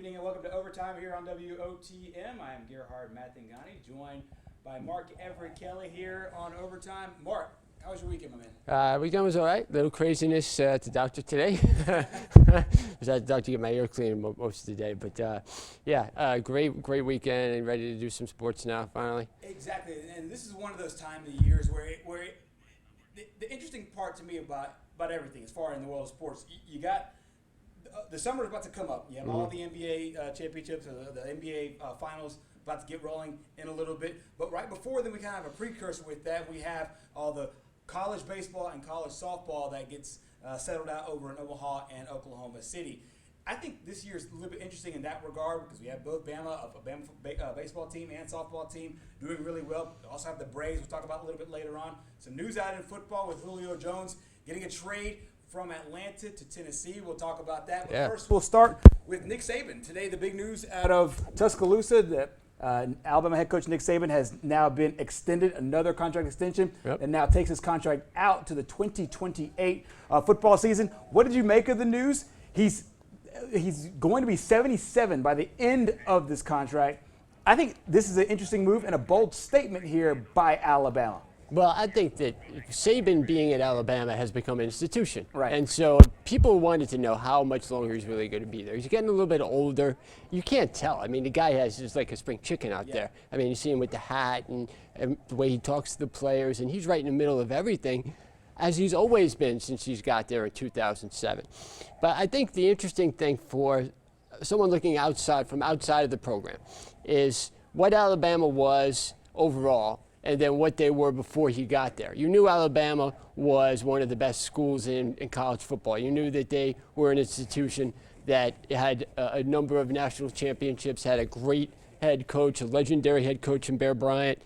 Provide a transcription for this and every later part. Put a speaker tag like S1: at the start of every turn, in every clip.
S1: evening and welcome to Overtime here on WOTM. I am Gerhard Mathangani, joined by Mark Everett Kelly here on Overtime. Mark, how was your weekend, my man?
S2: Weekend was all right. Little craziness at the doctor today. I was at the doctor to get my ear cleaned most of the day. But great weekend and ready to do some sports now, finally.
S1: Exactly, and this is one of those times of the years where the interesting part to me about everything as far in the world of sports, you got the summer is about to come up. You have all the NBA championships, the NBA finals about to get rolling in a little bit. But right before then, we kind of have a precursor with that. We have all the college baseball and college softball that gets settled out over in Omaha and Oklahoma City. I think this year is a little bit interesting in that regard because we have both Bama baseball team and softball team doing really well. We also have the Braves we'll talk about a little bit later on. Some news out in football with Julio Jones getting a trade from Atlanta to Tennessee. We'll talk about that. But first, we'll start with Nick Saban. Today, the big news out of Tuscaloosa that Alabama head coach Nick Saban has now been extended, another contract extension, and now takes his contract out to the 2028 football season. What did you make of the news? He's going to be 77 by the end of this contract. I think this is an interesting move and a bold statement here by Alabama.
S2: Well, I think that Saban being at Alabama has become an institution.
S1: Right.
S2: And so people wanted to know how much longer he's really going to be there. He's getting a little bit older. You can't tell. I mean, the guy has just like a spring chicken out there. I mean, you see him with the hat and the way he talks to the players, and he's right in the middle of everything, as he's always been since he's got there in 2007. But I think the interesting thing for someone looking from outside of the program is what Alabama was overall and then what they were before he got there. You knew Alabama was one of the best schools in college football. You knew that they were an institution that had a number of national championships, had a great head coach, a legendary head coach in Bear Bryant.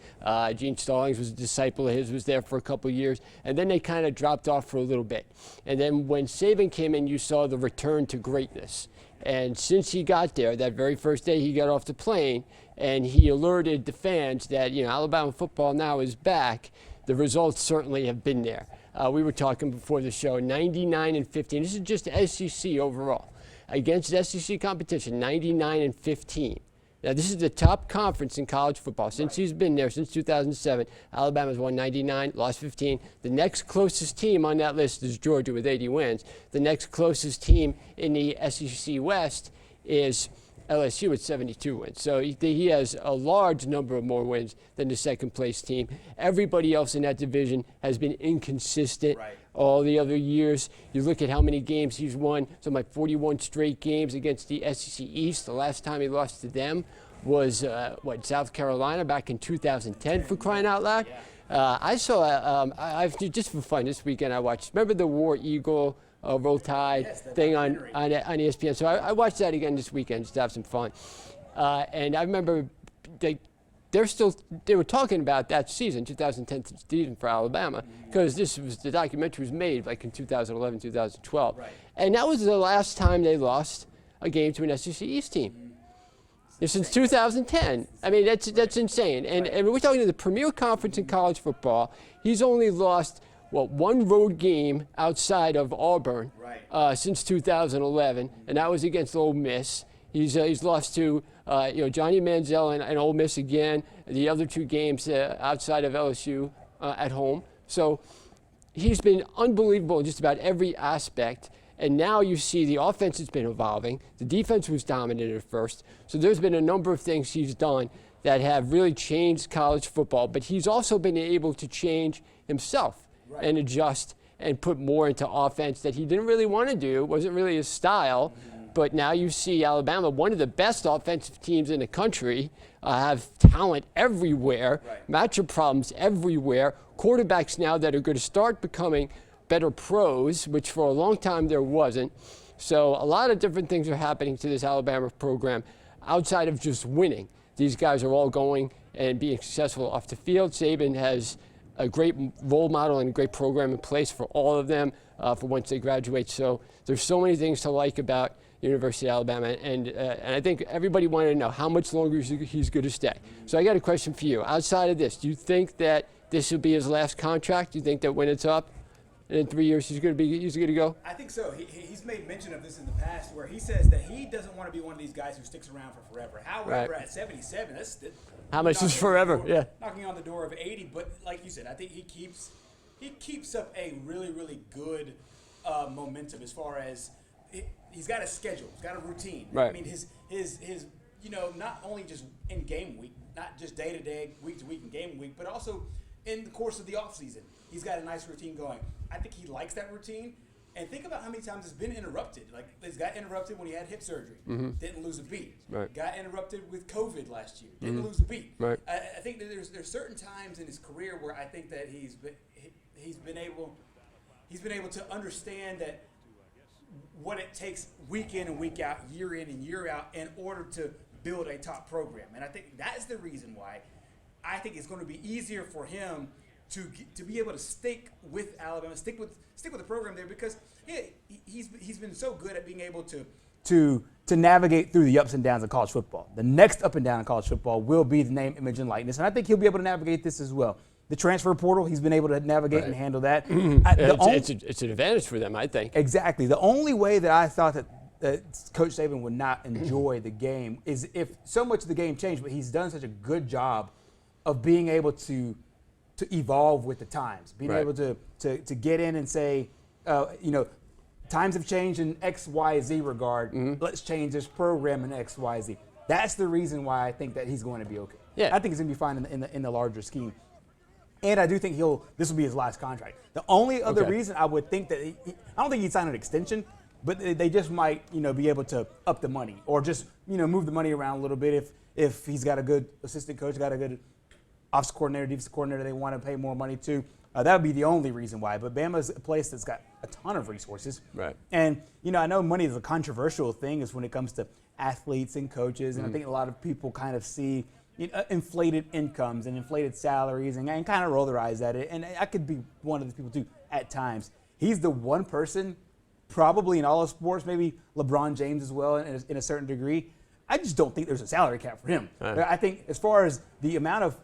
S2: Gene Stallings was a disciple of his, was there for a couple of years. And then they kind of dropped off for a little bit. And then when Saban came in, you saw the return to greatness. And since he got there, that very first day he got off the plane, and he alerted the fans that, Alabama football now is back, the results certainly have been there. We were talking before the show, 99-15. This is just SEC overall. Against SEC competition, 99-15. Now, this is the top conference in college football. Since he's been there, since 2007, Alabama's won 99, lost 15. The next closest team on that list is Georgia with 80 wins. The next closest team in the SEC West is LSU with 72 wins. So he has a large number of more wins than the second-place team. Everybody else in that division has been inconsistent all the other years. You look at how many games he's won, something like 41 straight games against the SEC East. The last time he lost to them was, South Carolina back in 2010, for crying out loud. I saw, just for fun, this weekend I watched, remember the War Eagle Roll Tide thing on ESPN. So I watched that again this weekend just to have some fun. And I remember they were talking about that season, 2010 season for Alabama, because the documentary was made like in 2011, 2012. Right. And that was the last time they lost a game to an SEC East team. Since 2010. I mean, that's insane. And we're talking to the premier conference in college football. He's only lost one road game outside of Auburn since 2011, and that was against Ole Miss. He's lost to Johnny Manziel and Ole Miss again. The other two games outside of LSU at home. So he's been unbelievable in just about every aspect. And now you see the offense has been evolving. The defense was dominant at first. So there's been a number of things he's done that have really changed college football. But he's also been able to change himself and adjust and put more into offense that he didn't really want to do. It wasn't really his style. But now you see Alabama, one of the best offensive teams in the country, have talent everywhere, matchup problems everywhere, quarterbacks now that are going to start becoming better pros, which for a long time there wasn't. So a lot of different things are happening to this Alabama program outside of just winning. These guys are all going and being successful off the field. Saban has a great role model and a great program in place for all of them for once they graduate. So there's so many things to like about University of Alabama, and I think everybody wanted to know how much longer he's going to stay. So I got a question for you. Outside of this, do you think that this will be his last contract? Do you think that when it's up, and in 3 years he's going to go?
S1: I think so. He's made mention of this in the past, where he says that he doesn't want to be one of these guys who sticks around for forever. However, at 77, that's
S2: how much is forever? Yeah,
S1: knocking on the door of 80. But like you said, I think he keeps up a really, really good momentum as far as he's got a schedule, he's got a routine.
S2: Right.
S1: I mean, his not only just in game week, not just day to day, week to week, and game week, but also in the course of the offseason. He's got a nice routine going. I think he likes that routine. And think about how many times it's been interrupted. Like, this got interrupted when he had hip surgery. Didn't lose a beat.
S2: Right.
S1: Got interrupted with COVID last year. Didn't lose a beat.
S2: Right.
S1: I think that there's certain times in his career where I think that he's been able to understand that what it takes week in and week out, year in and year out, in order to build a top program. And I think that's the reason why I think it's going to be easier for him to be able to stick with Alabama, stick with the program there, because he's been so good at being able to navigate through the ups and downs of college football. The next up and down in college football will be the name, image, and likeness, and I think he'll be able to navigate this as well. The transfer portal, he's been able to navigate and handle that.
S2: It's an advantage for them, I think.
S1: Exactly. The only way that I thought that Coach Saban would not enjoy the game is if so much of the game changed, but he's done such a good job of being able to evolve with the times, being able to get in and say, times have changed in X, Y, Z regard. Let's change this program in X, Y, Z. That's the reason why I think that he's going to be okay.
S2: Yeah.
S1: I think he's going to be fine in the larger scheme. And I do think this will be his last contract. The only other reason I would think that I don't think he'd sign an extension, but they just might, be able to up the money or just, move the money around a little bit if he's got a good assistant coach, got a good offensive coordinator, defensive coordinator they want to pay more money to. That would be the only reason why. But Bama's a place that's got a ton of resources.
S2: Right.
S1: And, I know money is a controversial thing is when it comes to athletes and coaches. And I think a lot of people kind of see inflated incomes and inflated salaries and kind of roll their eyes at it. And I could be one of the people too at times. He's the one person probably in all of sports, maybe LeBron James as well in a certain degree. I just don't think there's a salary cap for him.
S2: Right.
S1: I think as far as the amount of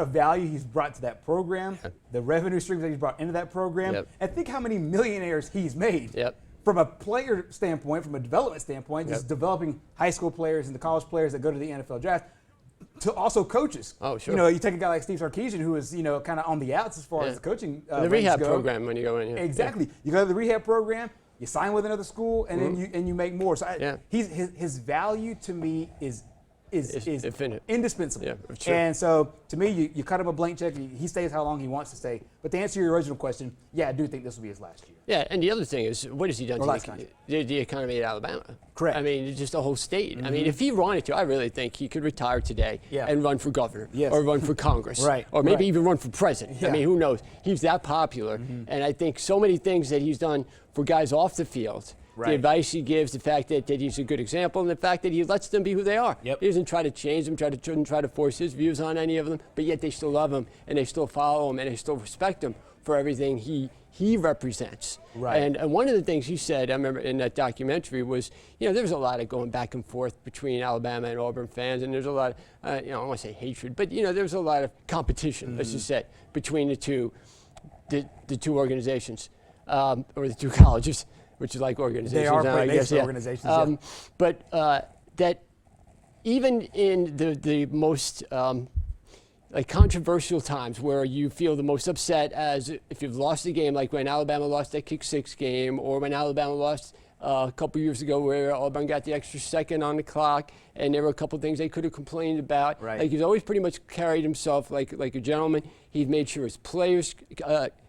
S1: value he's brought to that program, the revenue streams that he's brought into that program, and think how many millionaires he's made. From a player standpoint, from a development standpoint, just developing high school players and the college players that go to the NFL draft, to also coaches.
S2: Oh, sure.
S1: You take a guy like Steve Sarkisian, who is, kind of on the outs as far as the coaching
S2: the rehab program when you go in here.
S1: Exactly. You go to the rehab program, you sign with another school, and then you make more. So his value to me is
S2: infinite,
S1: indispensable.
S2: Yeah, sure.
S1: And so to me, you cut him a blank check. He stays how long he wants to stay. But to answer your original question, I do think this will be his last year.
S2: Yeah, and the other thing is, what has he done to the economy at Alabama?
S1: Correct.
S2: I mean, just the whole state. I mean, if he wanted to, I really think he could retire today and run for governor or run for Congress or maybe even run for president. I mean, who knows? He's that popular. And I think so many things that he's done for guys off the field, the advice he gives, the fact that he's a good example, and the fact that he lets them be who they are. He doesn't try to change them, try to force his views on any of them, but yet they still love him, and they still follow him, and they still respect him for everything he represents. And one of the things he said, I remember in that documentary, was, there was a lot of going back and forth between Alabama and Auburn fans, and there's a lot of, I don't want to say hatred, but, there was a lot of competition, let's just say, between the two organizations, or the two colleges, which is like organizations.
S1: They are
S2: now, I guess,
S1: organizations.
S2: But that even in the most controversial times where you feel the most upset, as if you've lost a game, like when Alabama lost that kick six game, or when Alabama lost a couple years ago where Auburn got the extra second on the clock, and there were a couple things they could have complained about. Like, he's always pretty much carried himself like a gentleman. He made sure his players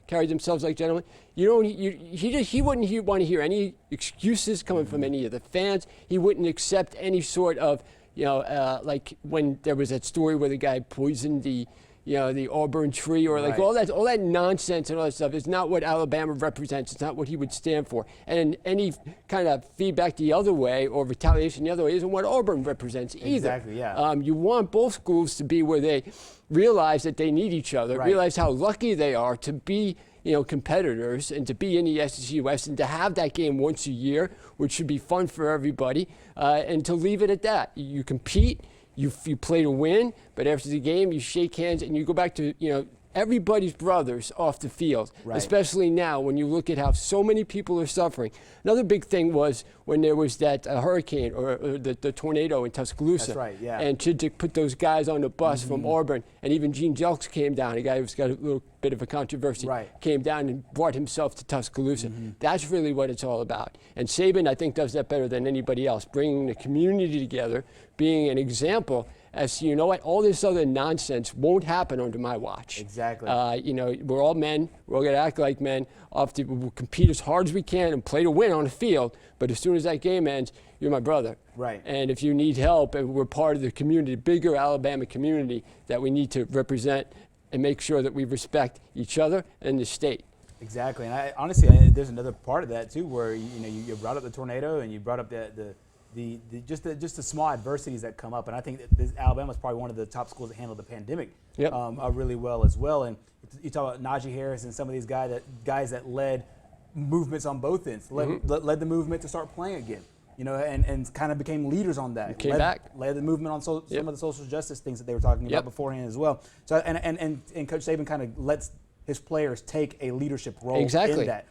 S2: carried themselves like gentlemen. He wouldn't want to hear any excuses coming from any of the fans. He wouldn't accept any sort of, like when there was that story where the guy poisoned the Auburn tree, or like all that nonsense and all that stuff is not what Alabama represents. It's not what he would stand for. And any kind of feedback the other way or retaliation the other way isn't what Auburn represents either.
S1: Exactly, yeah.
S2: You want both schools to be where they realize that they need each other, realize how lucky they are to be competitors and to be in the SEC West and to have that game once a year, which should be fun for everybody, and to leave it at that. You compete. You play to win, but after the game, you shake hands and you go back to, everybody's brothers off the field,
S3: Right.
S2: especially now when you look at how so many people are suffering. Another big thing was when there was that hurricane or the tornado in Tuscaloosa.
S3: That's right, yeah.
S2: And Chizik put those guys on the bus from Auburn, and even Gene Jelks came down, a guy who's got a little bit of a controversy,
S3: Right.
S2: came down and brought himself to Tuscaloosa. That's really what it's all about. And Saban, I think, does that better than anybody else, bringing the community together, being an example as to, you know what, all this other nonsense won't happen under my watch.
S3: Exactly.
S2: You know, we're all men. We're all going to act like men. We'll compete as hard as we can and play to win on the field. But as soon as that game ends, you're my brother.
S3: Right.
S2: And if you need help, and we're part of the community, the bigger Alabama community that we need to represent and make sure that we respect each other and the state.
S3: Exactly, and honestly, there's another part of that too, where you brought up the tornado and you brought up just the small adversities that come up, and I think that Alabama is probably one of the top schools that handled the pandemic really well as well. And you talk about Najee Harris and some of these guys that led movements on both ends, led the movement to start playing again. You know, and kind of became leaders on that. Led the movement on some of the social justice things that they were talking about beforehand as well. So and Coach Saban kind of lets his players take a leadership role in that.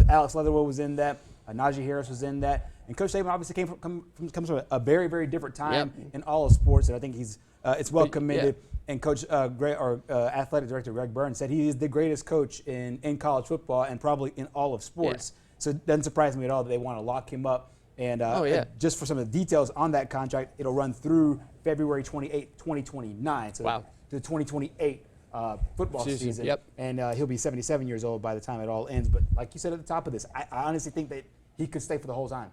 S3: Alex Leatherwood was in that. Najee Harris was in that. And Coach Saban obviously comes from a very, very different time in all of sports, and I think it's well commended. And Coach Athletic Director Greg Burns said he is the greatest coach in college football and probably in all of sports. So it doesn't surprise me at all that they want to lock him up. And just for some of the details on that contract, it'll run through February 28, 2029. So the 2028 football season. And he'll be 77 years old by the time it all ends. But like you said at the top of this, I honestly think that he could stay for the whole time.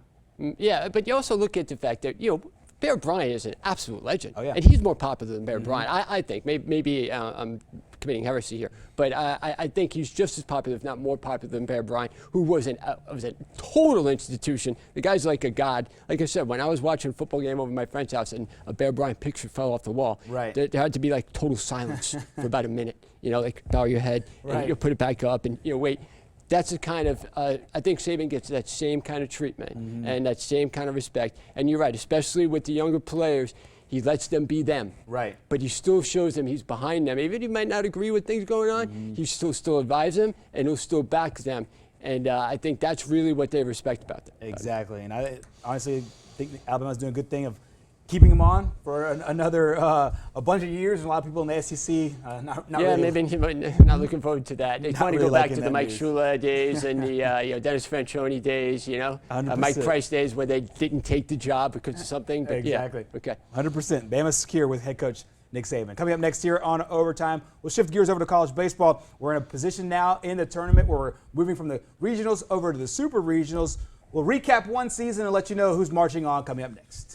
S2: Yeah, but you also look at the fact that, you know, Bear Bryant is an absolute legend.
S3: Oh, yeah.
S2: And he's more popular than Bear Bryant, I think. Maybe I'm committing heresy here. But I think he's just as popular, if not more popular than Bear Bryant, who was a total institution. The guy's like a god. Like I said, when I was watching a football game over at my friend's house and a Bear Bryant picture fell off the wall, there had to be like total silence for about a minute. You know, like bow your head and you put it back up and, you know, wait. That's the kind of, I think Saban gets that same kind of treatment and that same kind of respect. And you're right, especially with the younger players, he lets them be them.
S3: Right.
S2: But he still shows them he's behind them. Even if he might not agree with things going on, he still advise them and he'll still back them. And I think that's really what they respect about them.
S3: Exactly. And I honestly think Alabama's doing a good thing of keeping him on for another a bunch of years. A lot of people in the SEC not really.
S2: Maybe not looking forward to that. They want to go back to the Mike Shula days and the Dennis Franchione days, Mike Price days where they didn't take the job because of something. But
S3: exactly.
S2: Yeah, okay.
S3: 100%. Bama's secure with head coach Nick Saban. Coming up next year on Overtime, we'll shift gears over to college baseball. We're in a position now in the tournament where we're moving from the regionals over to the super regionals. We'll recap one season and let you know who's marching on coming up next.